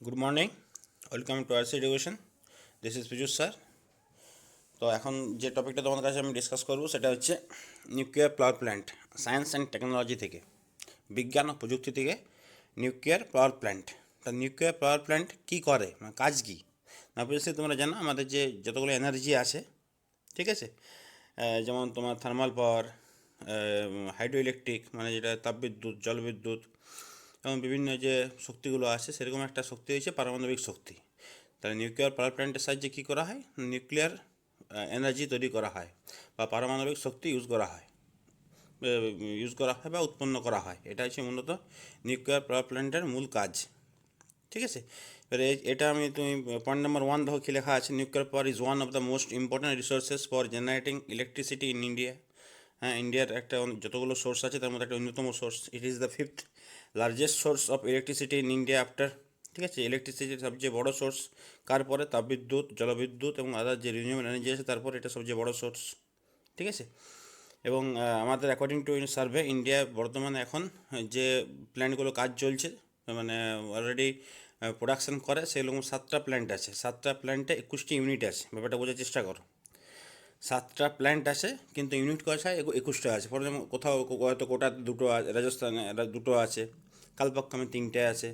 Good morning, welcome to RC education. This is Piyush sir. তো এখন যে টপিকটা তোমাদের কাছে আমি ডিসকাস করবো সেটা হচ্ছে nuclear power plant, science and technology থেকে, বিজ্ঞান ও প্রযুক্তি থেকে নিউক্লিয়ার পাওয়ার প্ল্যান্ট। তা নিউক্লিয়ার পাওয়ার প্ল্যান্ট কী করে, মানে কাজ কী? অবভিয়াসলি তোমরা জানো আমাদের যে যতগুলো এনার্জি আছে, ঠিক আছে, যেমন তোমার থার্মাল পাওয়ার, হাইড্রো ইলেকট্রিক মানে যেটা তাপবিদ্যুৎ, জলবিদ্যুৎ এবং বিভিন্ন যে শক্তিগুলো আছে সেরকম একটা শক্তি হচ্ছে পারমাণবিক শক্তি। তাহলে নিউক্লিয়ার পাওয়ার প্ল্যান্টের সাহায্যে কী করা হয়? নিউক্লিয়ার এনার্জি তৈরি করা হয় বা পারমাণবিক শক্তি ইউজ করা হয় বা উৎপন্ন করা হয়। এটা হচ্ছে মূলত নিউক্লিয়ার পাওয়ার প্ল্যান্টের মূল কাজ, ঠিক আছে। এবারে এটা তুমি পয়েন্ট নাম্বার 1 দেখো কি লেখা আছে, nuclear power is one of the most important resources for generating electricity in India. হ্যাঁ, ইন্ডিয়ার একটা যতগুলো সোর্স আছে তার মধ্যে একটা অন্যতম source. It is the fifth largest source of electricity in India after, ঠিক আছে। ইলেকট্রিসিটির সবচেয়ে বড় সোর্স কার পরে? তাপবিদ্যুৎ, জলবিদ্যুৎ এবং আদার যে রিনিউয়েবল এনার্জি আছে তারপর এটা সবচেয়ে বড় সোর্স, ঠিক আছে। এবং আমাদের অ্যাকর্ডিং টু সার্ভে ইন্ডিয়া বর্তমানে এখন যে প্ল্যান্টগুলো কাজ চলছে, মানে অলরেডি প্রোডাকশান করে, সেরকম 7টা প্ল্যান্ট আছে। 7টা প্ল্যান্টে 21টি ইউনিট আছে। ব্যাপারটা বোঝার চেষ্টা করো। 7টা প্ল্যান্ট আছে কিন্তু ইউনিট কষায় 21টা আছে। ফর যেমন কোথাও হয়তো কোটাতে দুটো আছে, রাজস্থানে দুটো আছে, কালপক্কামে 3টে আছে।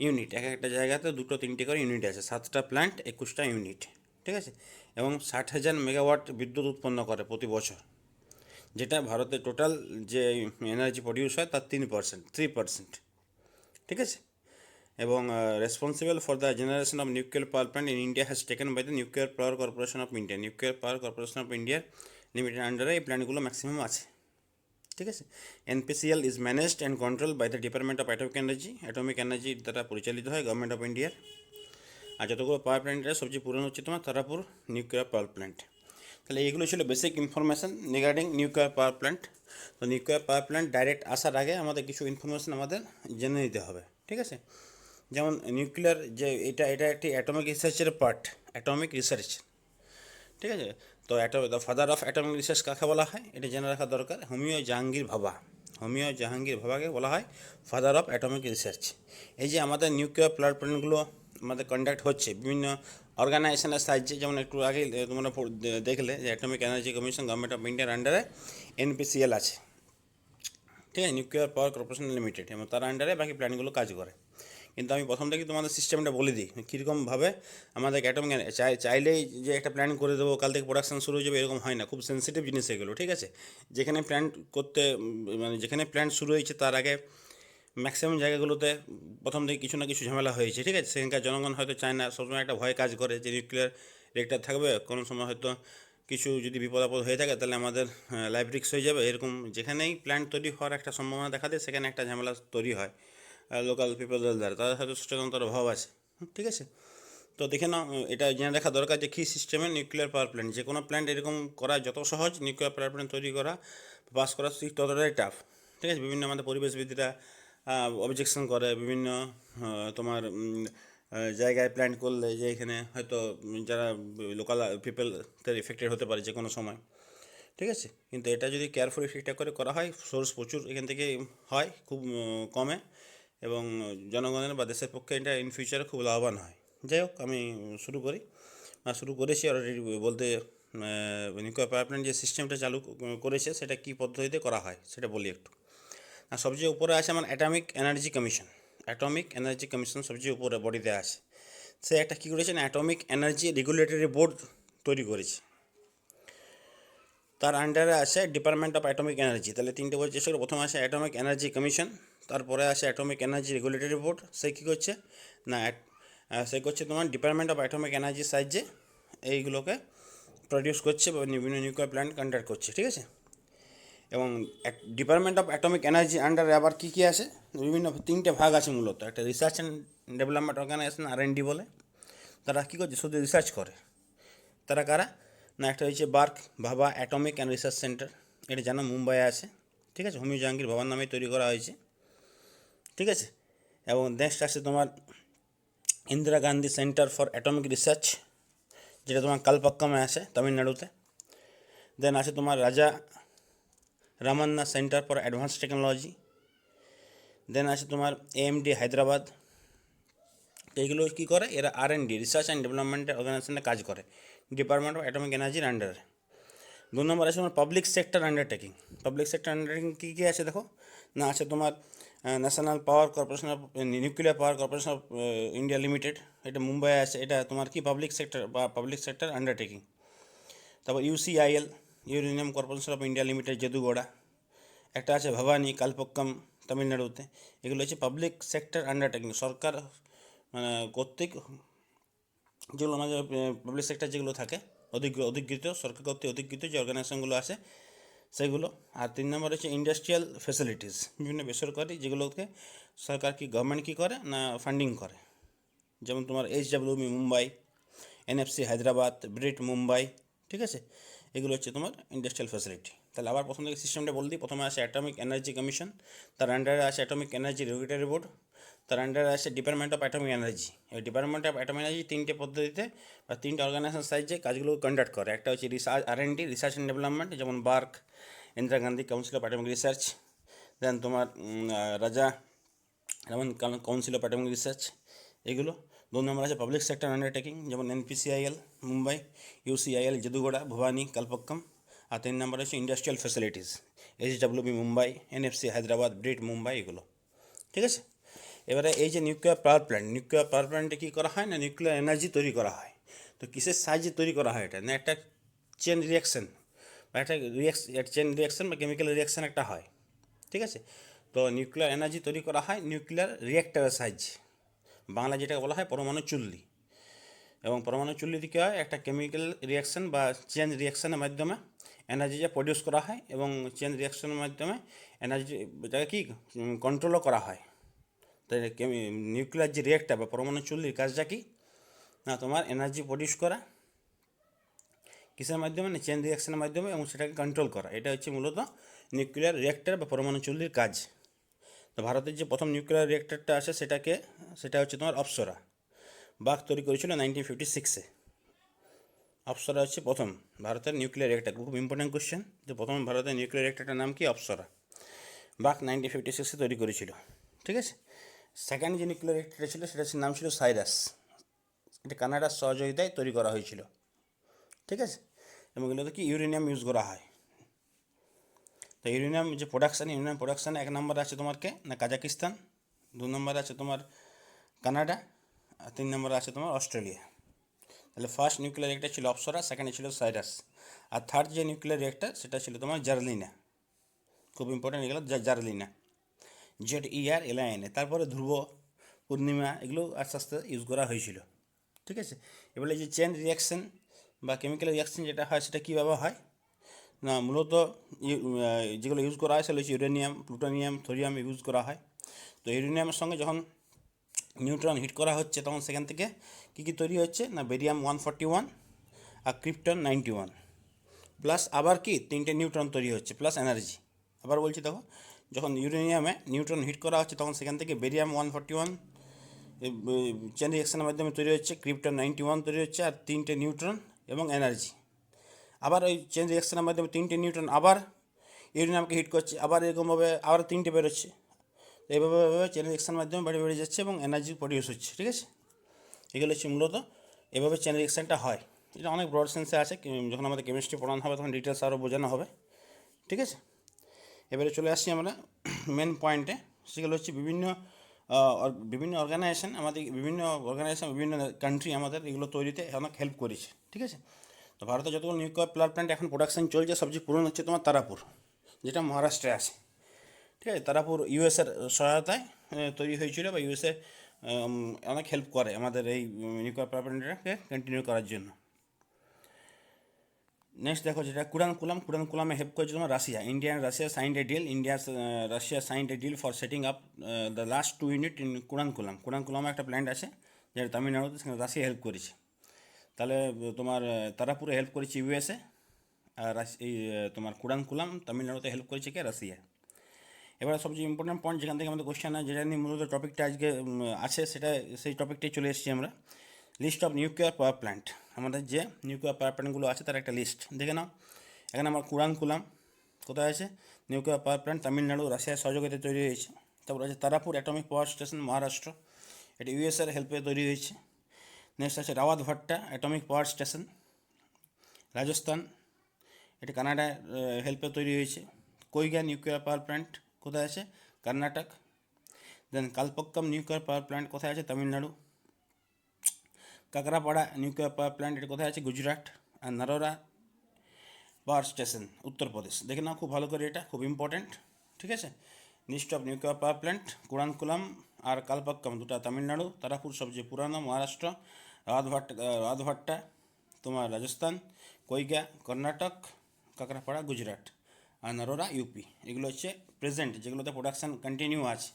ইউনিট এক একটা জায়গাতে 2-3টে করে ইউনিট আছে। 7টা প্ল্যান্ট 21টা ইউনিট, ঠিক আছে। এবং 60,000 মেগাওয়াট বিদ্যুৎ উৎপন্ন করে প্রতি বছর, যেটা ভারতের টোটাল যে এনার্জি প্রডিউস হয় তার 3%, ঠিক আছে। এবং responsible for the generation of nuclear power plant in India has taken by the nuclear power corporation of India. Nuclear power corporation of ইন্ডিয়ার লিমিটেড আন্ডারে এই প্ল্যান্টগুলো ম্যাক্সিমাম আছে, ঠিক আছে। NPCL is managed and control by the department of atomic energy দ্বারা পরিচালিত হয় গভর্নমেন্ট অফ ইন্ডিয়ার। আর যতগুলো পাওয়ার প্ল্যান্ট আছে সবচেয়ে পুরনো হচ্ছে তোমার তারাপুর নিউক্লিয়ার পাওয়ার প্ল্যান্ট। তাহলে এইগুলো ছিল basic information regarding nuclear power plant. তো নিউক্লিয়ার পাওয়ার প্ল্যান্ট ডাইরেক্ট আসার আগে আমাদের কিছু ইনফরমেশান আমাদের জেনে নিতে হবে, ঠিক আছে। যেমন নিউক্লিয়ার যে এটা এটা একটি অ্যাটমিক রিসার্চের পার্ট, অ্যাটমিক রিসার্চ, ঠিক আছে। তো the father of atomic research কাকে বলা হয় এটা জেনে রাখা দরকার। হোমিও জাহাঙ্গীর ভাবাকে বলা হয় ফাদার অফ অ্যাটমিক রিসার্চ। এই যে আমাদের নিউক্লিয়ার পাওয়ার প্ল্যান্টগুলো আমাদের কন্ডাক্ট হচ্ছে বিভিন্ন অর্গানাইজেশনের সাহায্যে, যেমন একটু আগে তোমরা দেখলে যে atomic energy commission government of ইন্ডিয়ার আন্ডারে এনপিসিএল আছে, ঠিক আছে, নিউক্লিয়ার পাওয়ার কর্পোরেশন লিমিটেড, এবং তার আন্ডারে বাকি প্ল্যানগুলো কাজ করে। কিন্তু আমি প্রথম থেকে তোমাদের সিস্টেমটা বলে দিই কীরকমভাবে আমাদের অ্যাটমিক চাইলেই যে একটা প্ল্যান করে দেবো কাল থেকে প্রোডাকশন শুরু হয়ে যাবে এরকম হয় না। খুব সেন্সিটিভ জিনিস এগুলো, ঠিক আছে। যেখানে প্ল্যান করতে মানে যেখানে প্ল্যান শুরু হয়েছে তার আগে ম্যাক্সিমাম জায়গাগুলোতে প্রথম থেকে কিছু না কিছু ঝামেলা হয়েছে, ঠিক আছে। সেখানকার জনগণ হয়তো চায় না, সবসময় একটা ভয় কাজ করে যে নিউক্লিয়ার রিয়েক্টর থাকবে, কোনো সময় হয়তো কিছু যদি বিপদ আপদ হয়ে থাকে তাহলে আমাদের লাইফ রিস্ক হয়ে যাবে। এরকম যেখানেই প্ল্যান্ট তৈরি হওয়ার একটা সম্ভাবনা দেখা দেয় সেখানে একটা ঝামেলা তৈরি হয় লোকাল পিপলদের দ্বারা। তাদের হয়তো সচেতনতার অভাব আছে, ঠিক আছে। তো দেখে নাও, এটা জেনে রাখা দরকার যে কী সিস্টেমের নিউক্লিয়ার পাওয়ার প্ল্যান্ট। যে কোনো প্ল্যান্ট এরকম করা যত সহজ, নিউক্লিয়ার পাওয়ার প্ল্যান্ট তৈরি করা, পাস করা ঠিক ততটাই টাফ, ঠিক আছে। বিভিন্ন আমাদের পরিবেশবিদরা অবজেকশন করে বিভিন্ন তোমার জায়গায় প্ল্যান্ট করলে, যে এখানে হয়তো যারা লোকাল পিপল তার এফেক্টেড হতে পারে যে কোনো সময়, ঠিক আছে। কিন্তু এটা যদি কেয়ারফুলি ঠিকঠাক করে করা হয়, সোর্স প্রচুর এখান থেকে হয় খুব কমে, এবং জনগণের বা দেশের পক্ষে এটা ইন ফিউচারে খুব লাভবান হয়। যাই হোক, আমি শুরু করেছি অলরেডি বলতে। নিউক্লিয়ার পাওয়ার প্ল্যান্ট যে সিস্টেমটা চালু করেছে সেটা কী পদ্ধতিতে করা হয় সেটা বলি একটু। আর সবচেয়ে উপরে আছে আমার অ্যাটমিক এনার্জি কমিশন সবচেয়ে উপরে বডিতে আছে। সে একটা কী করেছে না, অ্যাটমিক এনার্জি রেগুলেটরি বোর্ড তৈরি করেছে। তার আন্ডারে আছে ডিপার্টমেন্ট অফ অ্যাটমিক এনার্জি। তাহলে তিনটে বলছে, চেষ্টা করে প্রথমে আসে অ্যাটমিক এনার্জি কমিশন, তারপরে আসে অ্যাটমিক এনার্জি রেগুলেটরি বোর্ড। সে কী করছে না, সে করছে তোমার ডিপার্টমেন্ট অফ অ্যাটমিক এনার্জির সাহায্যে এইগুলোকে প্রডিউস করছে বা বিভিন্ন নিউক্লিয়ার প্ল্যান্ট কন্ডাক্ট করছে, ঠিক আছে। এবং ডিপার্টমেন্ট অফ অ্যাটমিক এনার্জি আন্ডারে আবার কী কী আছে, বিভিন্ন 3টে ভাগ আছে মূলত। একটা research and development organisation, R&D বলে। তারা কী করছে, শুধু রিসার্চ করে। তারা কারা না, একটা হচ্ছে ভাবা অ্যাটমিক অ্যান্ড রিসার্চ সেন্টার, এটা জানো মুম্বাইয়ে আছে, ঠিক আছে। হোমিও জাহাঙ্গীর ভাবার নামে তৈরি করা হয়েছে, ঠিক আছে। এবং নেক্সট আছে তোমার Indira Gandhi centre for atomic research, যেটা তোমার কালপাক্কামে আছে তামিলনাড়ুতে। দেন আছে তোমার রাজা Ramanna centre for advance technology. দেন আছে তোমার AMD হায়দ্রাবাদ, এইগুলো কী করে, এরা R&D রিসার্চ অ্যান্ড ডেভেলপমেন্টের অর্গানাইজেশনে কাজ করে, ডিপার্টমেন্ট অফ অ্যাটমিক এনার্জির আন্ডারে। 2 নম্বর আছে তোমার public sector undertaking. Public sector undertaking কী কী আছে দেখো না, আছে তোমার national power corporation of nuclear power corporation of India limited, এটা মুম্বাই আছে, এটা তোমার কি পাবলিক সেক্টর বা পাবলিক সেক্টর আন্ডারটেকিং। তারপর UCIL uranium corporation of India limited Jaduguda, একটা আছে ভবানী কালপক্কম তামিলনাড়ুতে। এগুলো হচ্ছে পাবলিক সেক্টর আন্ডারটেকিং, সরকার মানে কর্তৃক যেগুলো আমাদের পাবলিক সেক্টর যেগুলো থাকে অধিকৃত সরকার কর্তৃক অধিকৃত যে অর্গানাইজেশনগুলো আছে সেগুলো। আর 3 নম্বর হচ্ছে ইন্ডাস্ট্রিয়াল ফ্যাসিলিটিস, বিভিন্ন বেসরকারি যেগুলোকে সরকার কি গভর্নমেন্ট কী করে না ফান্ডিং করে, যেমন তোমার HWB Mumbai, NFC Hyderabad, BRIT Mumbai, ঠিক আছে। এগুলো হচ্ছে তোমার ইন্ডাস্ট্রিয়াল ফ্যাসিলিটি। তাহলে আবার প্রথম থেকে সিস্টেমটা বল দিই। প্রথমে আসে অ্যাটমিক এনার্জি কমিশন, তার আন্ডারে আসে অ্যাটমিক এনার্জি রেগুলেটরি বোর্ড, তার আন্ডারে আসে ডিপার্টমেন্ট অফ অ্যাটমিক এনার্জি। এই ডিপার্টমেন্ট অফ অ্যাটমিক এনার্জি 3টে পদ্ধতিতে বা 3টে অর্গানাইজেশন সাইজে কাজগুলো কন্ডাক্ট করে। একটা হচ্ছে R&D রিসার্চ অ্যান্ড ডেভেলপমেন্ট, যেমন BARC, Indira Gandhi council of atomic research, then তোমার রাজা যেমন কাউন্সিল অফ অ্যাটমিক রিসার্চ, এগুলো। 2 নম্বর আছে পাবলিক সেক্টর আন্ডারটেকিং, যেমন NPCIL মুম্বাই, UCIL জেদুগোড়া, ভবানী কালপক্কম। আর 3 নম্বর হচ্ছে industrial facilities, HWB Mumbai, NFC Hyderabad, BRIT Mumbai, এগুলো, ঠিক আছে। এবারে এই যে নিউক্লিয়ার পাওয়ার প্ল্যান্টে কী করা হয় না, নিউক্লিয়ার এনার্জি তৈরি করা হয়। তো কিসের সাহায্যে তৈরি করা হয় এটা না, একটা চেন রিয়াকশন বা একটা চেন রিয়াকশন বা কেমিক্যাল রিয়াকশান একটা হয়, ঠিক আছে। তো নিউক্লিয়ার এনার্জি তৈরি করা হয় নিউক্লিয়ার রিয়াক্টারের সাহায্যে, বাংলা যেটাকে বলা হয় পরমাণু চুল্লি। এবং পরমাণু চুল্লি থেকে হয় একটা কেমিক্যাল রিয়াকশান বা চেন রিয়াকশানের মাধ্যমে এনার্জিটা প্রডিউস করা হয়, এবং চেন রিয়াকশনের মাধ্যমে এনার্জিটাকে কি কন্ট্রোলও করা হয়। তাই নিউক্লিয়ার যে রিয়াক্টার বা পরমাণু চুল্লির কাজটা কি না, তোমার এনার্জি প্রডিউস করা কিসের মাধ্যমে না, চেন রিয়াকশনের মাধ্যমে, এবং সেটাকে কন্ট্রোল করা। এটা হচ্ছে মূলত নিউক্লিয়ার রিয়াক্টার বা পরমাণু চুল্লির কাজ। তো ভারতের যে প্রথম নিউক্লিয়ার রিয়াক্টারটা আছে সেটা হচ্ছে তোমার অপ্সরা। বাক তৈরি করেছিল 1956-এ। অপ্সরা হচ্ছে প্রথম ভারতের নিউক্লিয়ার রিয়াক্টার। খুব ইম্পর্টেন্ট কোশ্চেন যে প্রথম ভারতের নিউক্লিয়ার রিয়াক্টারটার নাম কি, অপ্সরা। বাক 1956-এ তৈরি করেছিল, ঠিক আছে। সেকেন্ড যে নিউক্লিয়ার রিয়াক্টারটা ছিল সেটার নাম ছিল সাইরাস, এটা কানাডার সহযোগিতায় তৈরি করা হয়েছিল, ঠিক আছে। এবং এগুলোতে কি ইউরেনিয়াম ইউজ করা হয়। তো ইউরেনিয়াম প্রোডাকশানে 1 নম্বরে আছে তোমার কে না, কাজাকিস্তান, 2 নম্বরে আছে তোমার কানাডা, আর 3 নম্বরে আছে তোমার অস্ট্রেলিয়া। তাহলে ফার্স্ট নিউক্লিয়ার রিয়েক্টর ছিল অপ্সরা, সেকেন্ডে ছিল সাইরাস, আর থার্ড যে নিউক্লিয়ার রিয়েক্টর সেটা ছিল তোমার জার্লিনা। খুব ইম্পর্টেন্ট এগুলো, জার্লিনা, ZERLINA। তারপরে ধ্রুব, পূর্ণিমা, এগুলো আস্তে আস্তে ইউজ করা হয়েছিল, ঠিক আছে। এবারে যে চেন রিয়াকশন বা কেমিক্যাল রিয়াকশন যেটা হয় সেটা কীভাবে হয় না, মূলত যেগুলো ইউজ করা হয় সেগুলো হচ্ছে ইউরেনিয়াম, প্লুটোনিয়াম, থোরিয়াম ইউজ করা হয়। তো ইউরেনিয়ামের সঙ্গে যখন নিউট্রন হিট করা হচ্ছে তখন সেখান থেকে কী কী তৈরি হচ্ছে না, বেরিয়াম 141 আর ক্রিপ্টন 91, প্লাস আবার কি 3টে নিউট্রন তৈরি হচ্ছে প্লাস এনার্জি। আবার বলছি দেখো, যখন ইউরেনিয়ামে নিউট্রন হিট করা হচ্ছে তখন সেখান থেকে বেরিয়াম 141 চেন রিয়াকশনের মাধ্যমে তৈরি হচ্ছে, ক্রিপ্টন 91 তৈরি হচ্ছে, আর 3টে নিউট্রন এবং এনার্জি। আবার ওই চেন রিয়াকশনের মাধ্যমে 3টে নিউট্রন আবার ইউরেনিয়ামকে হিট করছে, আবার এরকমভাবে আবার 3টে বেরোচ্ছে। তো এইভাবে চেন রিয়াকশনের মাধ্যমে বেড়ে যাচ্ছে এবং এনার্জি প্রডিউস হচ্ছে, ঠিক আছে। এগুলো হচ্ছে মূলত এভাবে চেন রিয়াকশানটা হয়। এটা অনেক ব্রড সেন্সে আছে, যখন আমাদের কেমিস্ট্রি পড়ানো হবে তখন ডিটেলস আরও বোঝানো হবে, ঠিক আছে। এবারে চলে আসছি আমরা মেন পয়েন্টে। সেগুলো হচ্ছে বিভিন্ন অর্গানাইজেশন বিভিন্ন কান্ট্রি আমাদের এগুলো তৈরিতে অনেক হেল্প করেছে, ঠিক আছে। তো ভারতের যতগুলো নিউক্লিয়ার পাওয়ার প্ল্যান্ট এখন প্রোডাকশন চলছে সবচেয়ে পুরনো হচ্ছে তোমার তারাপুর, যেটা মহারাষ্ট্রে আছে, ঠিক আছে। তারাপুর ইউএসের সহায়তায় তৈরি হয়েছিল, বা ইউএসএ অনেক হেল্প করে আমাদের এই নিউক্লিয়ার পাওয়ার প্ল্যান্টটাকে কন্টিনিউ করার জন্য। নেক্সট দেখো যেটা কুড়ানকুলামে হেল্প করেছে তোমার Russia signed a deal Russia signed a deal for setting up the last 2 unit in কুড়ানকুলামে একটা প্ল্যান্ট আছে যেটা তামিলনাড়ুতে, সেখানে রাশিয়া হেল্প করেছে। তাহলে তোমার তারাপুরে হেল্প করেছে ইউএসএ, আর এই তোমার কুড়ানকুলাম তামিলনাড়ুতে হেল্প করেছে কে, রাশিয়া। এবার সবচেয়ে ইম্পর্টেন্ট পয়েন্ট যেখান থেকে আমাদের কোশ্চেন হয়, যেটা নিয়ে মূলত টপিকটা আজকে আছে, সেই টপিকটাই চলে এসেছি আমরা। List of nuclear power plant, আমাদের যে নিউক্লিয়ার পাওয়ার প্ল্যান্টগুলো আছে তার একটা লিস্ট দেখে নাও। এখানে আমার কুড়ানকুলাম কোথায় আছে, নিউক্লিয়ার পাওয়ার প্ল্যান্ট তামিলনাড়ু, রাশিয়ার সহযোগিতায় তৈরি হয়েছে। তারপর আছে Tarapur atomic power station, Maharashtra, এটা ইউএসের হেল্পে তৈরি হয়েছে। নেক্সট আছে রাওয়াত ভাট্টা অ্যাটমিক পাওয়ার স্টেশন, রাজস্থান, এটা কানাডার হেল্পে তৈরি হয়েছে। কৈগা নিউক্লিয়ার পাওয়ার প্ল্যান্ট কোথায় আছে? কর্ণাটক। দেন কালপক্কম নিউক্লিয়ার পাওয়ার প্ল্যান্ট কোথায় আছে? তামিলনাড়ু। কাকরাপাড়া নিউক্লিয়ার পাওয়ার প্ল্যান্ট এটা কোথায় আছে? গুজরাট। আর নারোরা পাওয়ার স্টেশন উত্তরপ্রদেশ। দেখে নাও খুব ভালো করে, এটা খুব ইম্পর্ট্যান্ট, ঠিক আছে। List of nuclear power plant Kudankulam আর কালপক্কম দুটা তামিলনাড়ু, তারাপুর সবচেয়ে পুরানো মহারাষ্ট্র, রাওয়াতভাট্টা তোমার রাজস্থান, কৈগা কর্ণাটক, কাকরাপাড়া গুজরাট, আর নারোরা ইউপি। এগুলো হচ্ছে প্রেজেন্ট, যেগুলোতে প্রোডাকশান কন্টিনিউ আছে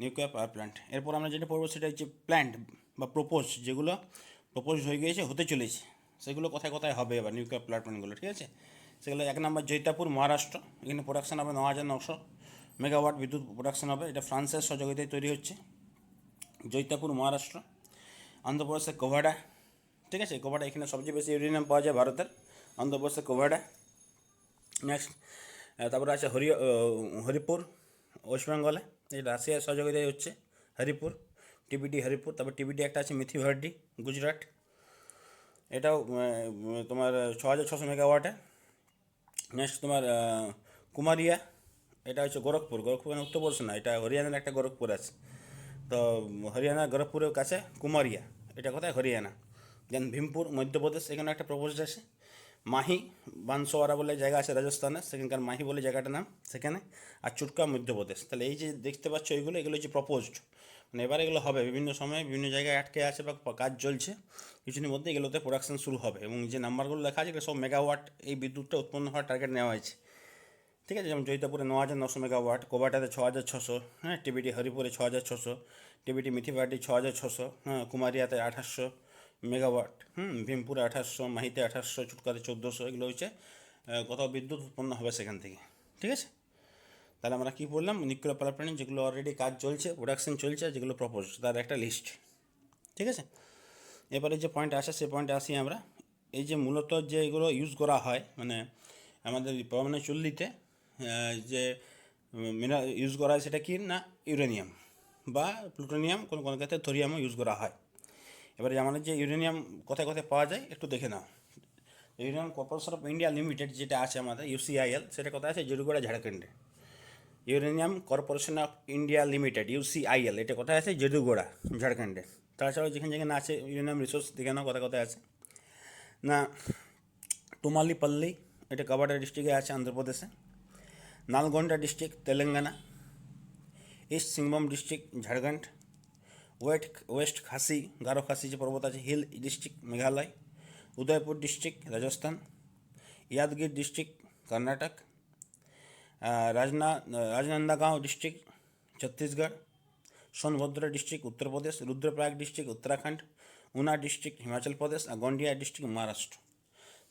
নিউক্লিয়ার পাওয়ার প্ল্যান্ট। এরপর আমরা যেটা পড়বো সেটা হচ্ছে প্ল্যান্ট বা প্রপোজ, যেগুলো প্রপোজ হয়ে গিয়েছে, হতে চলেছে, সেগুলো কোথায় কোথায় হবে এবার নিউক্লিয়ার পাওয়ার প্ল্যান্টগুলো, ঠিক আছে। সেগুলো 1 নম্বর জৈতাপুর মহারাষ্ট্র, এখানে প্রোডাকশান হবে 9,900 মেগাওয়াট বিদ্যুৎ প্রোডাকশান হবে। এটা ফ্রান্সের সহযোগিতায় তৈরি হচ্ছে, জৈতাপুর মহারাষ্ট্র। অন্ধ্রপ্রদেশের কোভাডা, ঠিক আছে, কোভাডা এখানে সবচেয়ে বেশি ইউরেনিয়াম পাওয়া যায় ভারতের, অন্ধ্রপ্রদেশের কোভাডা। নেক্সট তারপরে আছে হরিপুর ওয়েস্ট বেঙ্গলে, এই রাশিয়ার সহযোগিতায় হচ্ছে হরিপুর, টিবিডি হরিপুর। তারপর টিবিডি একটা আছে মিথিভার্ডি গুজরাট, এটাও তোমার 6,600 মেগাওয়াটে। নেক্সট তোমার কুমারিয়া, এটা হচ্ছে গোরখপুর, গোরখপুর মানে উত্তরপ্রদেশ না, এটা হরিয়ানার একটা গোরখপুর আছে। তো হরিয়ানা গোরখপুরের কাছে কুমারিয়া, এটা কোথায়? হরিয়ানা। দেন ভীমপুর মধ্যপ্রদেশ, এখানে একটা প্রপোজড আছে। মাহি বানসোয়ারা বলে জায়গা আছে রাজস্থানে, সেখানকার মাহি বলে জায়গাটার নাম সেখানে। আর চুটকা মধ্যপ্রদেশ। তাহলে এই যে দেখতে পাচ্ছ এগুলো হচ্ছে প্রপোজড, মানে এবার এগুলো হবে বিভিন্ন সময়ে বিভিন্ন জায়গায় আটকে আছে বা কাজ চলছে, কিছুদিনের মধ্যে এগুলোতে প্রোডাকশন শুরু হবে। এবং যে নাম্বারগুলো লেখা আছে এগুলো সব মেগাওয়াট এই বিদ্যুৎটা উৎপন্ন হওয়ার টার্গেট নেওয়া হয়েছে, ঠিক আছে। যেমন জৈতাপুরে 9,900 মেগাওয়াট, কোবাটাতে 6,600, হ্যাঁ, টিবিটি হরিপুরে 6,600, টিবিটি মিথিবাটি 6,600, হ্যাঁ, কুমারিয়াতে 2,800 মেগাওয়াট, ভীমপুরে 2,800, মাহিতে 2,800, চুটকাতে 1,400। এগুলো হচ্ছে কত বিদ্যুৎ উৎপন্ন হবে সেখান থেকে, ঠিক আছে। তাহলে আমরা কী বললাম? নিউক্লিয়ার পাওয়ার প্ল্যান্ট যেগুলো অলরেডি কাজ চলছে, প্রোডাকশন চলছে, যেগুলো প্রপোজ, তার একটা লিস্ট, ঠিক আছে। এবারে যে পয়েন্ট আসে সেই পয়েন্টে আসি আমরা। এই যে মূলত যে এগুলো ইউজ করা হয়, মানে আমাদের পরমাণু চুল্লিতে যে মিনারেল ইউজ করা হয় সেটা কি না? ইউরেনিয়াম বা প্লুটোনিয়াম, কোনো কোনো ক্ষেত্রে থোরিয়ামও ইউজ করা হয়। এবারে আমাদের যে ইউরেনিয়াম কোথায় কোথায় পাওয়া যায় একটু দেখে নাও। Uranium corporation of India limited যেটা আছে আমাদের ইউসিআইএল, সেটা কোথায় আছে? জেরুগোড়া ঝাড়খণ্ডে। Uranium corporation of India limited UCIL, এটা কোথায় আছে? জেরুগোড়া ঝাড়খণ্ডে। তাছাড়াও যেখানে যেখানে আছে ইউরেনিয়াম রিসোর্স দেখে নাও কোথায় কোথায় আছে না। তুমালিপল্লি, এটা কাবাডা ডিস্ট্রিক্টে আছে অন্ধ্রপ্রদেশে। Nalgonda district Telangana. East Singhbhum district Jharkhand. West Khasi, Garo Khasi যে পর্বত আছে, hill district Meghalaya. Udaipur district Rajasthan. Yadgir district Karnataka. Rajnandgaon district Chhattisgarh. Sonbhadra district Uttar Pradesh. Rudraprayag district Uttarakhand. Una district Himachal Pradesh और गोंडिया डिस्ट्रिक्ट महाराष्ट्र।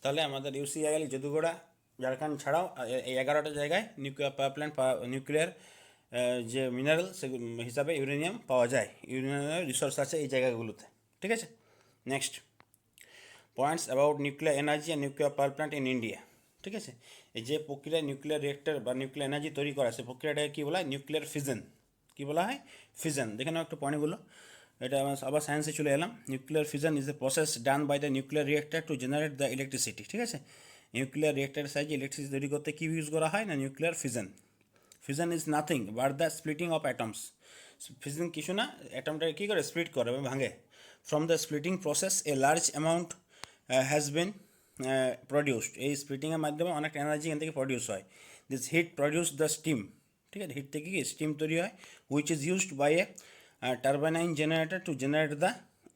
তাহলে আমাদের ইউসিআইএল যদুগোড়া ঝাড়খণ্ড ছাড়াও এই 11টা জায়গায় নিউক্লিয়ার পাওয়ার প্ল্যান্ট, নিউক্লিয়ার যে মিনারেল সে হিসাবে ইউরেনিয়াম পাওয়া যায়, ইউরেনিয়ামের রিসোর্স আছে এই জায়গাগুলোতে, ঠিক আছে। Next points about nuclear energy and nuclear power plant in India, ঠিক আছে। এই যে প্রক্রিয়া নিউক্লিয়ার রিয়েক্টর বা নিউক্লিয়ার এনার্জি তৈরি করা, সেই প্রক্রিয়াটাকে কী বলা হয়? Nuclear fission. কী বলা হয়? ফিশন। দেখে নাও একটু পয়েন্টগুলো। এটা আবার সায়েন্সে চলে এলাম। Nuclear fission is a process done by the nuclear reactor to generate the electricity, ঠিক আছে। নিউক্লিয়ার রিয়েক্টরের সাহায্যে ইলেকট্রিসিটি তৈরি করতে কী ইউজ করা হয় না? Nuclear fission. Fission is nothing but the splitting of atoms. Fission কিছু না, অ্যাটমটাকে কী করে? স্প্লিট করে এবং ভাঙে। From the splitting process a large amount has been produced. এই স্প্লিটিংয়ের মাধ্যমে অনেক এনার্জি এখান থেকে প্রডিউস হয়। This heat produce the steam, ঠিক আছে। হিট থেকে কি স্টিম তৈরি হয়, which is used by a turbine generator to generate the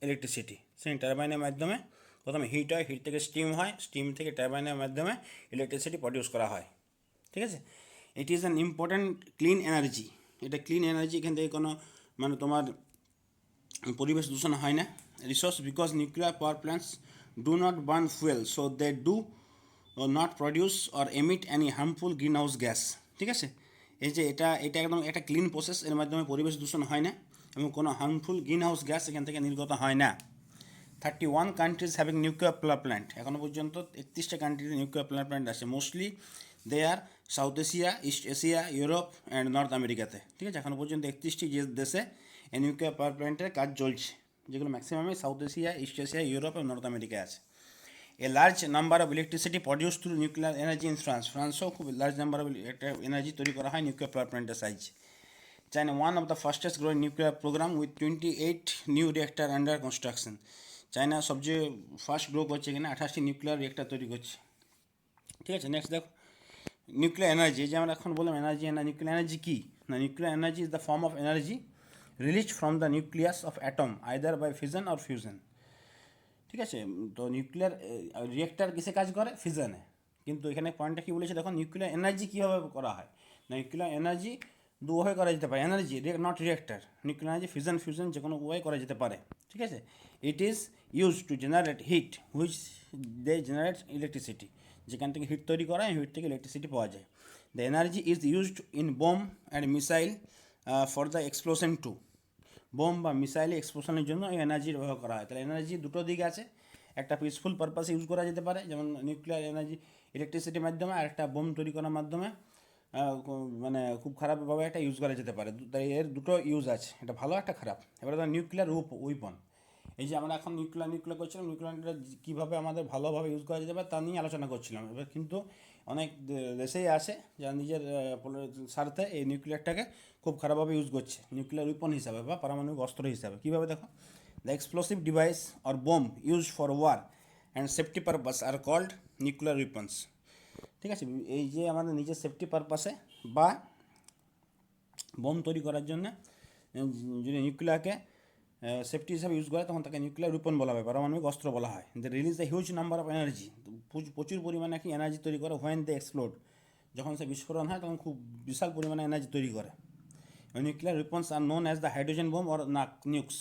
electricity. সেই টারবাইনের মাধ্যমে প্রথমে হিট হয়, হিট থেকে স্টিম হয়, স্টিম থেকে টারবাইনের মাধ্যমে ইলেকট্রিসিটি প্রডিউস করা হয়, ঠিক আছে। It is an important clean energy. এটা ক্লিন এনার্জি, এখান থেকে কোনো মানে তোমার পরিবেশ দূষণ হয় না। Resource because nuclear power plants do not burn fuel, so they do not produce or emit any harmful greenhouse gas, ঠিক আছে। এই যে এটা একদম একটা ক্লিন প্রসেস, এর মাধ্যমে পরিবেশ দূষণ হয় না এবং কোনো হার্মফুল গ্রিন হাউস গ্যাস এখান থেকে নির্গত হয় না। 31 countries having nuclear power plant, এখনও পর্যন্ত 31টা কান্ট্রিতে নিউক্লিয়ার পাওয়ার প্ল্যান্ট আছে। Mostly they are South Asia, East Asia, Europe and North আমেরিকাতে, ঠিক আছে। এখনও পর্যন্ত 31টি দেশে এই নিউক্লিয়ার পাওয়ার প্ল্যান্টের কাজ চলছে, যেগুলো ম্যাক্সিমামই south Asia, East Asia, Europe এবং নর্থ আমেরিকায় আছে। A large number of electricity produced through nuclear energy in France. ফ্রান্সও খুব লার্জ নাম্বার অফ এনার্জি তৈরি করা হয় নিউক্লিয়ার পাওয়ার প্ল্যান্টের size. China, one of the fastest growing nuclear program with 28 new reactor under construction. China সবচেয়ে fast grow করছে, এখানে 28টি nuclear reactor তৈরি করছে। ঠিক আছে, নেক্সট দেখো নিউক্লিয়ার এনার্জি। যে আমরা এখন বললাম এনার্জি, নিউক্লিয়ার এনার্জি কী না, nuclear energy is the form of energy released from the nucleus of atom either by fission or fusion. ঠিক আছে, তো নিউক্লিয়ার রিয়েক্টার কিসে কাজ করে? ফিশনে। কিন্তু এখানে পয়েন্টটা কী বলেছে দেখো, নিউক্লিয়ার এনার্জি কীভাবে করা হয়। নিউক্লিয়ার এনার্জি দু উপায়ে করা যেতে পারে, energy not reactor. Nuclear energy fusion যে কোনো উপায়ে করা যেতে পারে। ঠিক আছে, it is use to generate heat which they generate electricity. যেখান থেকে হিট তৈরি করা হয়, হিট থেকে ইলেকট্রিসিটি পাওয়া যায়। The energy is used in bomb and missile for the explosion too. Bomb বা মিসাইলে এক্সপ্লোশনের জন্য এই এনার্জির ব্যবহার করা হয়। তাহলে এনার্জি দুটো দিক আছে, একটা পিসফুল পারপাসে ইউজ করা যেতে পারে, যেমন নিউক্লিয়ার এনার্জি ইলেকট্রিসিটির মাধ্যমে, আর একটা বোম তৈরি করার মাধ্যমে মানে খুব খারাপভাবে একটা ইউজ করা যেতে পারে। তাই এর দুটো ইউজ আছে, এটা ভালো একটা খারাপ। এবারে ধর নিউক্লিয়ার উইপন, এই যে আমরা এখন নিউক্লিয়ার করছিলাম, নিউক্লিয়ারটা কীভাবে আমাদের ভালোভাবে ইউজ করা যেতে পারে তা নিয়ে আলোচনা করছিলাম। এবার কিন্তু অনেক দেশেই আছে যারা নিজের স্বার্থে এই নিউক্লিয়ারটাকে খুব খারাপভাবে ইউজ করছে নিউক্লিয়ার উইপন হিসাবে বা পারমাণবিক অস্ত্র হিসাবে। কীভাবে দেখো, the explosive device or bomb use for war and safety purpose are called nuclear weapons. ঠিক আছে, এই যে আমাদের নিজের সেফটি পারপাসে বা বোম তৈরি করার জন্য যদি নিউক্লিয়ারকে সেফটি হিসাবে ইউজ করে, তখন তাকে নিউক্লিয়ার উইপন বলা হয়, পারমাণবিক অস্ত্র বলা হয়। They release a huge number of energy, প্রচুর পরিমাণে কি এনার্জি তৈরি করে। হোয়েন দে এক্সপ্লোড, যখন সে বিস্ফোরণ হয় তখন খুব বিশাল পরিমাণে এনার্জি তৈরি করে। নিউক্লিয়ার উইপন্স আর known as the hydrogen bomb or nukes.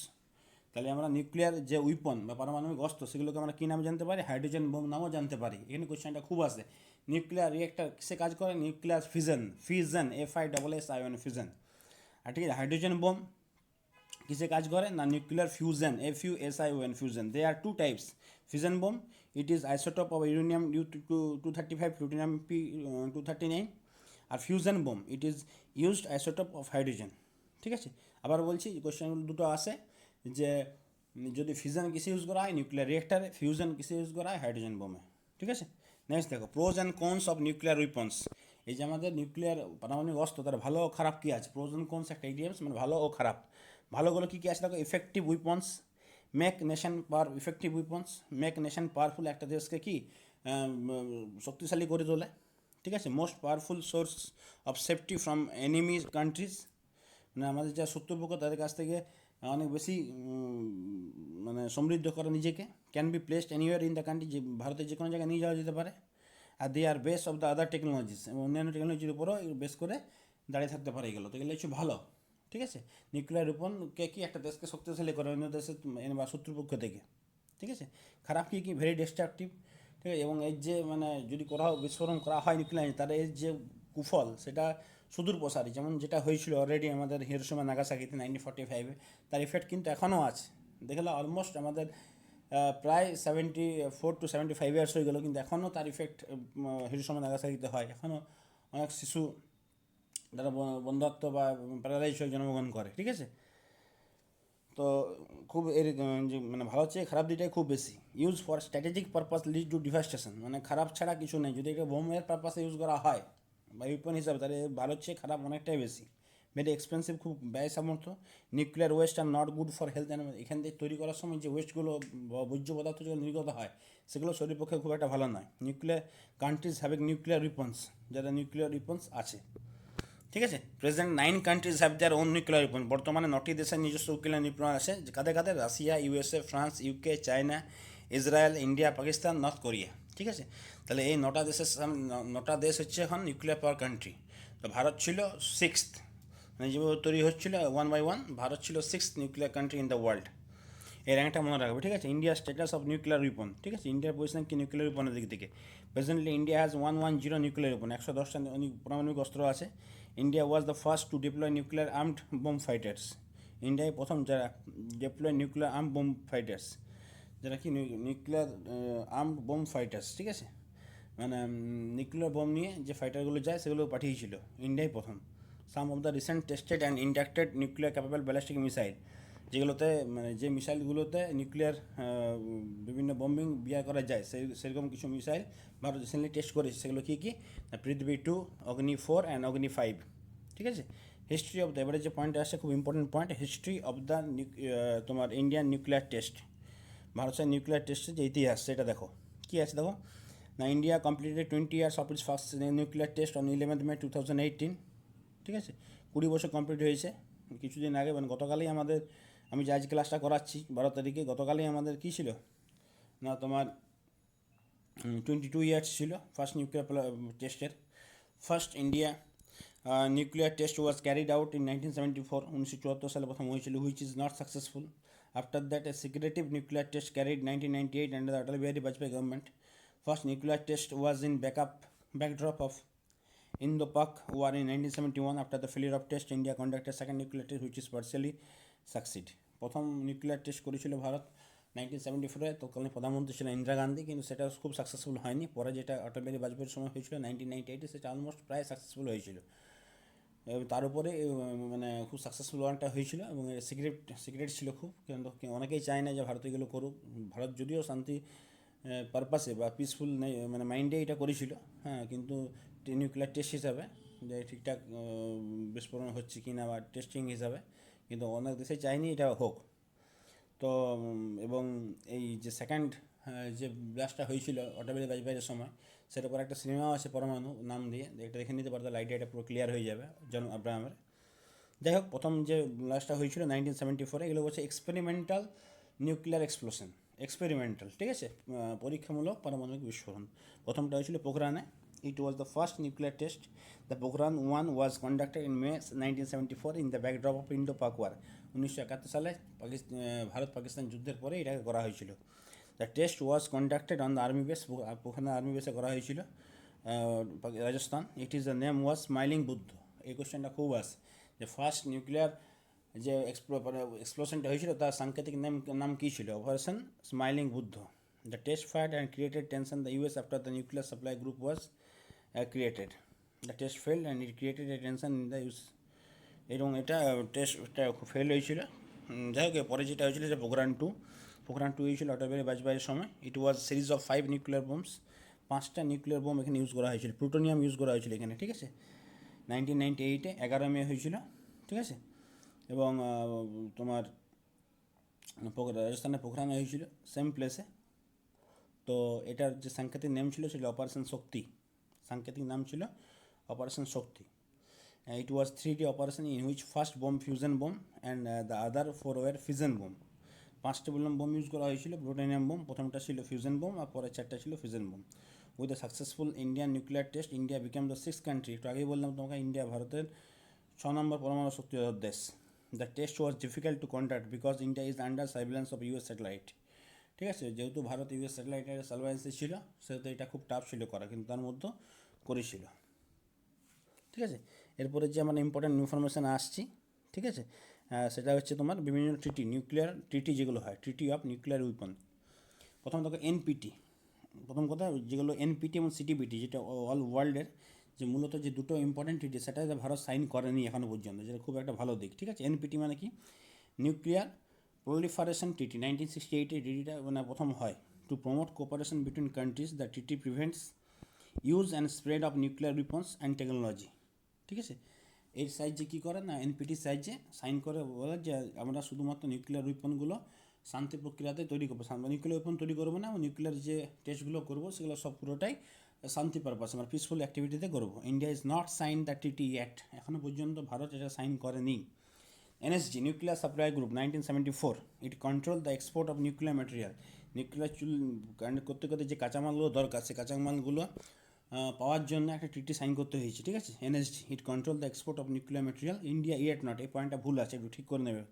তাহলে আমরা নিউক্লিয়ার যে উইপন বা পারমাণবিক অস্ত্র, সেগুলোকে আমরা কী নামে জানতে পারি? হাইড্রোজেন বোম নামও জানতে পারি। এখানে কোয়েশ্চেনটা খুব আসে। নিউক্লিয়ার রিয়েক্টার কিসে কাজ করে? Nuclear fission, FISSION fission. আর ঠিক আছে, হাইড্রোজেন বোম কিসে কাজ করে না, nuclear fusion, FUSION fusion. They are two types. Fission bomb, it is isotope of uranium U-235, plutonium P-239। আর fusion bomb, it is used isotope of hydrogen. ঠিক আছে, আবার বলছি, কোয়েশ্চেনগুলো দুটো আসে যে যদি ফিউশন কিসে ইউজ করা হয়? নিউক্লিয়ার রিয়েক্টারে। ফিউশন কিসে ইউজ করা হয়? হাইড্রোজেন বোমে। ঠিক আছে, নেক্সট দেখো pros and cons of nuclear weapons. এই যে আমাদের নিউক্লিয়ার পারমাণবিক অস্ত্র, তার ভালো ও খারাপ কী আছে? প্রোজ অ্যান্ড কনস একটা ইডিয়ামস, মানে ভালো ও খারাপ। ভালোগুলো কী কী আছে দেখো, effective weapons make nation power. Effective weapons make nation powerful, একটা দেশকে কি শক্তিশালী করে তোলে। ঠিক আছে, most powerful source of safety from enemy countries, মানে আমাদের যা শত্রুপক্ষ তাদের কাছ থেকে অনেক বেশি মানে সমৃদ্ধ করে নিজেকে। Can be placed anywhere in the country, যে ভারতের যে কোনো জায়গায় নিয়ে যাওয়া যেতে পারে। আর they are base of the other technologies, এবং অন্যান্য টেকনোলজির উপরও বেস করে দাঁড়িয়ে থাকতে পারে এগুলো। তো এগুলো হচ্ছে ভালো। ঠিক আছে, নিউক্লিয়ার উইপনকে কি একটা দেশকে শক্তিশালী করে অন্য দেশের বা শত্রুপক্ষ থেকে। ঠিক আছে, খারাপ কি ভেরি ডিস্ট্রাকটিভ। ঠিক আছে, এবং এর যে মানে যদি বিস্ফোরণ করা হয় নিউক্লিয়ার, তার এর যে কুফল সেটা সুদূর প্রসারী। যেমন যেটা হয়েছিল অলরেডি আমাদের হিরোশিমা নাগাসাকিতে 1945-এ, তার ইফেক্ট কিন্তু এখনও আছে। দেখলে অলমোস্ট আমাদের প্রায় 74 to 75 ইয়ার্স হয়ে গেলো, কিন্তু এখনও তার ইফেক্ট হিরোশিমা নাগাসাকিতে হয়। এখনও অনেক শিশু যারা বন্ধ্যত্ব বা প্যারালাইজ হয়ে জন্মগ্রহণ করে। ঠিক আছে, তো খুব এর যে মানে ভালো হচ্ছে, খারাপ দিকটাই খুব বেশি। Use for strategic purpose lead to devastation, মানে খারাপ ছাড়া কিছু নেই। যদি এটা বোমের পারপাসে ইউজ করা হয় বা উইপন হিসাবে, তাহলে ভালো হচ্ছে, খারাপ অনেকটাই বেশি। ভেরি এক্সপেন্সিভ, খুব ব্যয় সামর্থ্য। Nuclear West are not good for health. এখান থেকে তৈরি করার সময় যে ওয়েস্টগুলো বর্জ্য পদার্থ যেগুলো নির্গত হয়, সেগুলো শরীর পক্ষে খুব একটা ভালো নয়। Nuclear countries having nuclear weapons, যারা নিউক্লিয়ার উইপন্স আছে। ঠিক আছে, present 9 countries have their own nuclear weapon. বর্তমানে 9টি দেশের নিজস্ব নিউক্লিয়ার উইপন আছে। কাদের কাদের? Russia, USA, France, UK, China, Israel, India, Pakistan, North Korea. ঠিক আছে, তাহলে এই 9টা দেশের 9টা দেশ হচ্ছে এখন নিউক্লিয়ার পাওয়ার কান্ট্রি। তো ভারত ছিল 6th, মানে যেভাবে তৈরি হচ্ছিল 1 by 1, ভারত ছিল 6th nuclear country in the world. এই র্যাঙ্কটা মনে রাখবে। ঠিক আছে, ইন্ডিয়ার স্ট্যাটাস অফ নিউক্লিয়ার উইপন। ঠিক আছে, ইন্ডিয়ার পজিশন কি নিউক্লিয়ার উইপনের দিক থেকে? Presently India has 110 nuclear weapon, 110টা পারমাণবিক অস্ত্র আছে। India was the first to deploy nuclear armed bomb fighters. ইন্ডিয়ায় প্রথম যারা deploy nuclear arm bomb fighters, যারা কি নিউক্লিয়ার আর্মড বোম ফাইটার্স। ঠিক আছে, মানে নিউক্লিয়ার বোম নিয়ে যে ফাইটারগুলো যায় সেগুলো পাঠিয়েছিল ইন্ডিয়ায় প্রথম। Some of the recent tested and inducted nuclear capable ballistic missile, যেগুলোতে মানে যে মিসাইলগুলোতে নিউক্লিয়ার বিভিন্ন বম্বিং বিয়ার করা যায় সেরকম কিছু মিসাইল ভারত রিসেন্টলি টেস্ট করেছে। সেগুলো কী কী? পৃথিবী 2, অগ্নি 4 অ্যান্ড অগ্নি 5। ঠিক আছে, হিস্ট্রি অফ দ্য, এবারে যে পয়েন্ট আসছে খুব important point, history of the তোমার ইন্ডিয়ান নিউক্লিয়ার টেস্ট, ভারতের নিউক্লিয়ার টেস্টের যে ইতিহাস সেটা দেখো কী আছে দেখো না। India completed 20 years of its first nuclear test on 11th May 2018। ঠিক আছে, 20 বছর কমপ্লিট হয়েছে কিছুদিন আগে, মানে গতকালই আমাদের, আমি যে আজ ক্লাসটা করাচ্ছি 12 তারিখে, গতকালই আমাদের কী ছিল না তোমার 22 years ছিল ফার্স্ট নিউক্লিয়ার টেস্টের। First India nuclear test was carried out in 1974, 1974 সালে প্রথম হয়েছিল, which is not successful. After that a secretive nuclear test carried 1998 under the Atal Bihari Vajpayee government. First nuclear test was in backdrop of Indo-Pak War in 1971. After the failure of test, India conducted second nuclear test, which is partially succeed. প্রথম nuclear test করেছিল ভারত 1974-এ, তৎকালীন প্রধানমন্ত্রী ছিলেন ইন্দিরা গান্ধী, কিন্তু সেটা খুব successful হয়নি। পরে যেটা অটল বিহারী বাজপেয়ীর সময় হয়েছিল 1998-এ, সেটা অলমোস্ট প্রায় সাকসেসফুল হয়েছিল। তার উপরে মানে খুব সাকসেসফুল ওয়ানটা হয়েছিল এবং সিক্রেট ছিল খুব, কিন্তু অনেকেই চায় না যে ভারত এগুলো করুক। ভারত যদিও শান্তি পারপাসে বা পিসফুল মানে মাইন্ডে এটা করেছিল, হ্যাঁ, কিন্তু নিউক্লিয়ার টেস্ট হিসাবে যে ঠিকঠাক বিস্ফোরণ হচ্ছে কি না বা টেস্টিং হিসাবে, কিন্তু অনেক দেশে চায়নি এটা হোক। তো এবং এই যে সেকেন্ড যে ব্লাস্টটা হয়েছিল অটল বিহারী বাজপেয়ীর সময়, সেটার পর একটা সিনেমাও আছে পরমাণু নাম দিয়ে, এটা দেখে নিতে পারতো, লাইটে এটা পুরো ক্লিয়ার হয়ে যাবে জন আব্রাহামের। যাই হোক, প্রথম যে ব্লাস্টটা হয়েছিল 1974-এ, এগুলো হচ্ছে এক্সপেরিমেন্টাল নিউক্লিয়ার এক্সপ্লোশন, এক্সপেরিমেন্টাল, ঠিক আছে, পরীক্ষামূলক পারমাণবিক বিস্ফোরণ। প্রথমটা হয়েছিল পোখরানে। It was the first nuclear test. The Pokhran 1 was conducted in May 1974 in the backdrop of Indo Pak war. 1971 সালে ভারত পাকিস্তান যুদ্ধের পরে এটাকে করা হয়েছিল। The test was conducted on the army base, Pokhran army বেসে করা হয়েছিল Rajasthan. It is the name was smiling Buddha. এই কোয়েশ্চেনটা খুব আসে যে ফার্স্ট নিউক্লিয়ার যে এক্সপ্লোশনটা হয়েছিল তার সাংকেতিক নাম কী ছিল? Operation smiling Buddha. The test fired and created tension the US after the nuclear supply group was created. The test fail and it created A tension in the US, এবং এটা টেস্টটা ফেল হয়েছিল। যাই হোক, পরে যেটা হয়েছিল যে পোখরান 2 হয়েছিল অটল বিহারী বাজপেয়ীর সময়। ইট ওয়াজ সিরিজ অফ 5 নিউক্লিয়ার বোমস, 5টা নিউক্লিয়ার বোম এখানে ইউজ করা হয়েছিল, প্লুটোনিয়াম ইউজ করা হয়েছিল এখানে, ঠিক আছে। 1998-এ 11 মে হয়েছিল, ঠিক আছে। এবং তোমার রাজস্থানের পোখরানে হয়েছিল, সেম প্লেসে। তো এটার যে সাংকেতিক নাম ছিল সেটা অপারেশন শক্তি, সাংকেতিক নাম ছিল operation Shakti. It was 3D operation in which first bomb fusion bomb and the other 4 were fusion bomb. 5টা বোম ইউজ করা হয়েছিল, প্লুটোনিয়াম বোম, প্রথমটা ছিল ফিউশন বোম আর পরে 4টা ছিল fusion bomb. With the successful Indian nuclear test, India become the 6th country, একটু আগেই বললাম তোমাকে, ইন্ডিয়া ভারতের 6 নম্বর পরমাণু শক্তিধর দেশ। The test was difficult to conduct because India is under surveillance of US satellite. ঠিক আছে, যেহেতু ভারত ইউএস স্যাটেলাইটের সার্ভিলেন্সে ছিল, সেহেতু এটা খুব টাফ ছিল করা, কিন্তু তার মধ্যে করেছিল। ঠিক আছে, এরপরে যে আমার ইম্পর্ট্যান্ট ইনফরমেশান আসছি, ঠিক আছে, সেটা হচ্ছে তোমার বিভিন্ন নিউক্লিয়ার ট্রিটি যেগুলো হয়, ট্রিটি অফ নিউক্লিয়ার উইপন। প্রথম দেখো এনপিটি, প্রথম কথা যেগুলো এনপিটি এবং সিটিপিটি, যেটা অল ওয়ার্ল্ডের যে মূলত যে দুটো ইম্পর্টেন্ট ট্রিটি, সেটা ভারত সাইন করেনি এখনও পর্যন্ত, যেটা খুব একটা ভালো দিক। ঠিক আছে, এনপিটি মানে কি? নিউক্লিয়ার প্রলিফারেশন ট্রিটি, 1968-এ ট্রিটিটা মানে প্রথম হয়। To promote cooperation between countries, the treaty prevents use and spread of nuclear weapons and technology. ঠিক আছে, এর সাহায্যে কী করে না, এনপিটির সাহায্যে সাইন করে বলে যে আমরা শুধুমাত্র নিউক্লিয়ার উইপনগুলো শান্তি প্রক্রিয়াতে তৈরি করবো, নিউক্লিয়ার ওয়েপন তৈরি করবো না, নিউক্লিয়ার যে টেস্টগুলো করবো সেগুলো সব পুরোটাই শান্তি পারপাস, আমরা পিসফুল অ্যাক্টিভিটিতে করবো। India is not sign the টিটি অ্যাক্ট, এখনও পর্যন্ত ভারত এটা সাইন করেনি। NSG nuclear supply group, 1974, it control the export of nuclear material. Nuclear করতে করতে যে কাঁচামালগুলো দরকার, সেই কাঁচামালগুলো পাওয়ার জন্য একটা ট্রিটি সাইন করতে হয়েছে। ঠিক আছে, NSG it control the export of nuclear material. India yet not, এই পয়েন্টটা ভুল আছে, একটু ঠিক করে নেবে।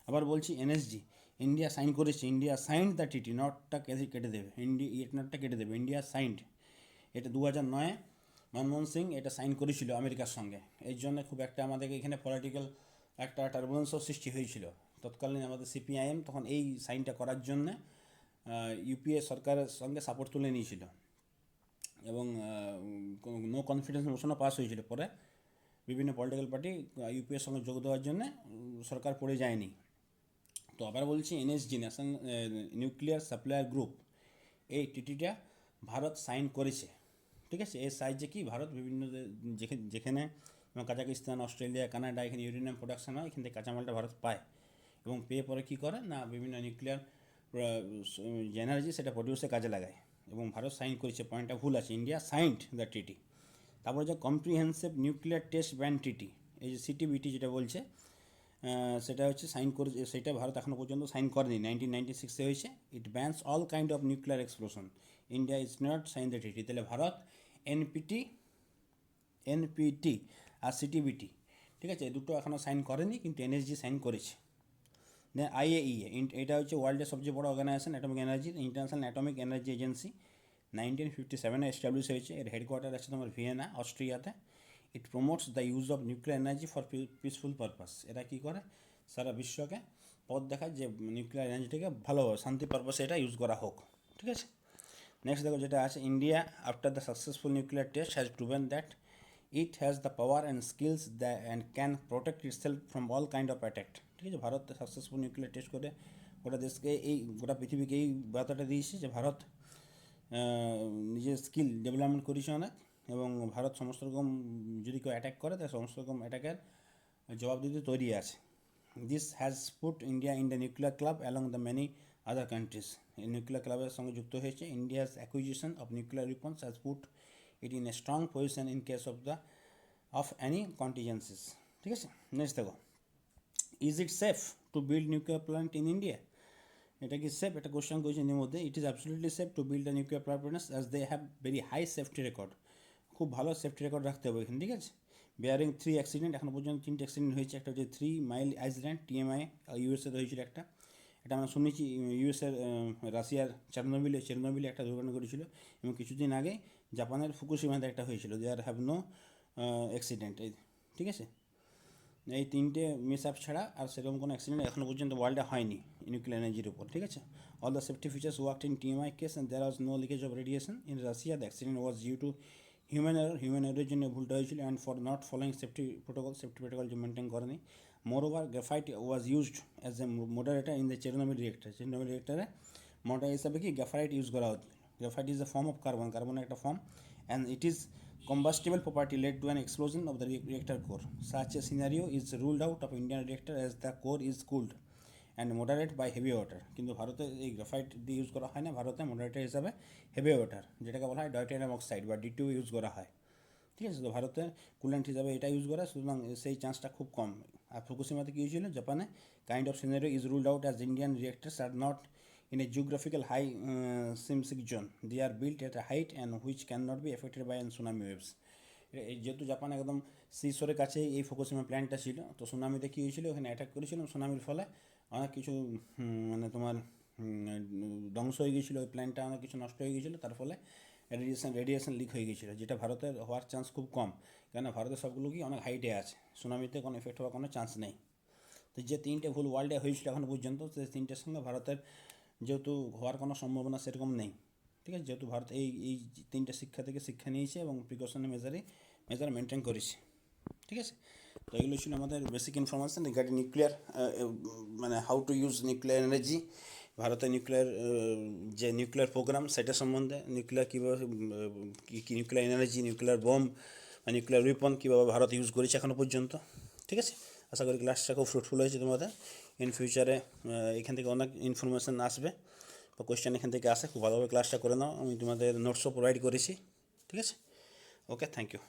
আবার বলছি, এনএসজি ইন্ডিয়া সাইন করেছে, ইন্ডিয়া সাইন্ড দ্য টিটি, নটটা কেটে দেবে, ইন্ডিয়া ইয়েট নটটা কেটে দেবে, ইন্ডিয়া সাইন্ড। এটা 2009-এ মনমোহন সিং এটা সাইন করেছিল আমেরিকার সঙ্গে। এই জন্য খুব একটা আমাদেরকে এখানে পলিটিক্যাল একটা টার্বুলেন্সও সৃষ্টি হয়েছিল। তৎকালীন আমাদের সিপিআইএম তখন এই সাইনটা করার জন্য ইউপিএ সরকারের সঙ্গে সাপোর্ট তুলে নিয়েছিল এবং নো কনফিডেন্স মোশনও পাস হয়েছিল। পরে বিভিন্ন পলিটিক্যাল পার্টি ইউপিএর সঙ্গে যোগ দেওয়ার জন্য সরকার পড়ে যায়নি। তো আবার বলছি, NSG national nuclear supplier group, এই টিটিটা ভারত সাইন করেছে। ঠিক আছে, এর সাহায্যে কি ভারত বিভিন্ন যেখানে কাজাকিস্তান, অস্ট্রেলিয়া, কানাডা, এখানে ইউরেনিয়াম প্রোডাকশন হয়, এখান থেকে কাঁচামালটা ভারত পায় এবং পেয়ে পরে কী করে না বিভিন্ন নিউক্লিয়ার যে এনার্জি সেটা প্রডিউসে কাজে লাগায় এবং ভারত সাইন করেছে। পয়েন্টটা ভুল আছে, ইন্ডিয়া সাইন্ড দ্য টিটি। তারপরে যে কম্প্রিহেন্সিভ নিউক্লিয়ার টেস্ট ব্যান টিটি, এই যে সিটিবিটি যেটা বলছে, সেটা হচ্ছে সাইন করে, সেটা ভারত এখনও পর্যন্ত সাইন করেনি, 1996 হয়েছে। It bans all kind of nuclear explosion, India is not sign the TT. তাহলে ভারত এনপিটি আর সিটিবিটি, ঠিক আছে, এই দুটো এখনও সাইন করেনি, কিন্তু এনএসজি সাইন করেছে। দেন আইএইএ, এটা হচ্ছে ওয়ার্ল্ডের সবচেয়ে বড় organization atomic energy, international atomic energy agency, 1957 establish হয়েছে। এর হেডকোয়ার্টার আছে তোমার ভিয়েনা, অস্ট্রিয়াতে। It promotes the use of nuclear energy for peaceful purpose. এরা কী করে, সারা বিশ্বকে পথ দেখায় যে নিউক্লিয়ার এনার্জিটাকে ভালোভাবে শান্তি পারপাসে এটা ইউজ করা হোক। ঠিক আছে, নেক্সট দেখো যেটা আছে, India after the successful nuclear test has proven that it has the power and skills and can protect itself from all kind of attack. ঠিক আছে, ভারত সাকসেসফুল নিউক্লিয়ার টেস্ট করে গোটা দেশকে, এই গোটা পৃথিবীকে এই বার্তাটা দিয়েছে যে ভারত নিজের স্কিল ডেভেলপমেন্ট করেছে অনেক, এবং ভারত সমস্ত রকম যদি কেউ অ্যাটাক করে তার সমস্ত রকম অ্যাটাকের জবাব দিতে তৈরি আছে। This has put India in the nuclear club along the many other countries. এই নিউক্লিয়ার ক্লাবের সঙ্গে যুক্ত হয়েছে। India's acquisition of nuclear weapons has put it in a strong position in case of any contingencies. ঠিক আছে, next দেখো, is it safe to build nuclear plant in India? এটা কি সেফ? একটা কোশ্চেন কোয়েশ্চেন এর মধ্যে। It is absolutely safe to build a nuclear power plant as they have very high safety record. খুব ভালো সেফটি রেকর্ড রাখতে হবে এখানে। ঠিক আছে, বেয়ারিং 3 অ্যাক্সিডেন্ট, এখনও পর্যন্ত 3টে অ্যাক্সিডেন্ট হয়েছে। একটা হচ্ছে 3 মাইল আইসল্যান্ড, TMI, ইউএসএতে হয়েছিল একটা। এটা আমরা শুনেছি ইউএসএর রাশিয়ার চেরনোবিলে একটা দুর্ঘটনা ঘটেছিল, এবং কিছুদিন আগে জাপানের ফুকুশিমাতে একটা হয়েছিল। There have no accident. ঠিক আছে, এই 3টে মিস আপ ছাড়া আর সেরকম কোনো অ্যাক্সিডেন্ট এখনও পর্যন্ত ওয়ার্ল্ডে হয়নি নিউক্লিয়ার এনার্জির উপর। ঠিক আছে, all the safety features worked in TMI case and there was no leakage of radiation. In Russia the accident was due to human এররের জন্য ভুলটা হয়েছিল, and for not following safety protocol যে মেনটেন করেনি। Moreover graphite was used as a moderator in the Chernobyl রিয়েক্টারে মডার হিসাবে কি গ্রাফাইট ইউজ করা হতো। Graphite is a form of কার্বনের একটা form, and it is combustible property led to an explosion of the reactor core. Such a scenario is ruled out of Indian reactor as the core is cooled and moderate by heavy water. কিন্তু ভারতে এই graphite দিয়ে use করা হয় না, ভারতে moderator হিসাবে heavy water, যেটাকে বলা হয় টাইটানিয়াম অক্সাইড বা D2 ইউজ করা হয়। ঠিক আছে, তো ভারতের কুলেন্ট হিসাবে এটা ইউজ করা, সুতরাং সেই চান্সটা খুব কম। আর ফুকুশিমাতে কী হয়েছিল, জাপানে kind of scenario is ruled out as Indian reactors are not in a geographical high seismic zone. They are built at a height and which cannot be affected by tsunami waves. যেহেতু Japan একদম সিশোরের কাছে এই Fukushima প্ল্যান্টটা ছিল, তো সুনামিতে কী হয়েছিল, ওখানে attack করেছিল, সুনামির ফলে অনেক কিছু মানে তোমার ধ্বংস হয়ে গিয়েছিলো, ওই প্ল্যান্টটা অনেক কিছু নষ্ট হয়ে গিয়েছিলো, তার ফলে রেডিয়েশন লিক হয়ে গিয়েছিলো, যেটা ভারতের হওয়ার চান্স খুব কম, কেননা ভারতের সবগুলো কি অনেক হাইটে আছে, সুনামিতে কোনো এফেক্ট হওয়ার কোনো চান্স নেই। তো যে 3টে ভুল ওয়ার্ল্ডে হয়েছিল এখনও পর্যন্ত, সেই 3টের সঙ্গে ভারতের যেহেতু হওয়ার কোনো সম্ভাবনা সেরকম নেই। ঠিক আছে, যেহেতু ভারত এই 3টে শিক্ষা থেকে শিক্ষা নিয়েছে এবং প্রিকশনারি মেজার মেনটেন করেছে। ঠিক আছে, তো এগুলো ছিল আমাদের বেসিক ইনফরমেশান রিগার্ডিং নিউক্লিয়ার, মানে how to use nuclear energy, ভারতের যে নিউক্লিয়ার প্রোগ্রাম সেটা সম্বন্ধে, নিউক্লিয়ার কীভাবে নিউক্লিয়ার এনার্জি, নিউক্লিয়ার বোম বা নিউক্লিয়ার উইপন কীভাবে ভারত ইউজ করেছে এখনও পর্যন্ত। ঠিক আছে, আশা করি ক্লাসটা খুব ফ্রুটফুল হয়েছে তোমাদের। ইন ফিউচারে এখান থেকে অনেক ইনফরমেশান আসবে বা কোয়েশ্চেন এখান থেকে আসে, খুব ভালোভাবে ক্লাসটা করে নাও। আমি তোমাদের নোটসও প্রোভাইড করেছি। ঠিক আছে, ওকে, থ্যাংক ইউ।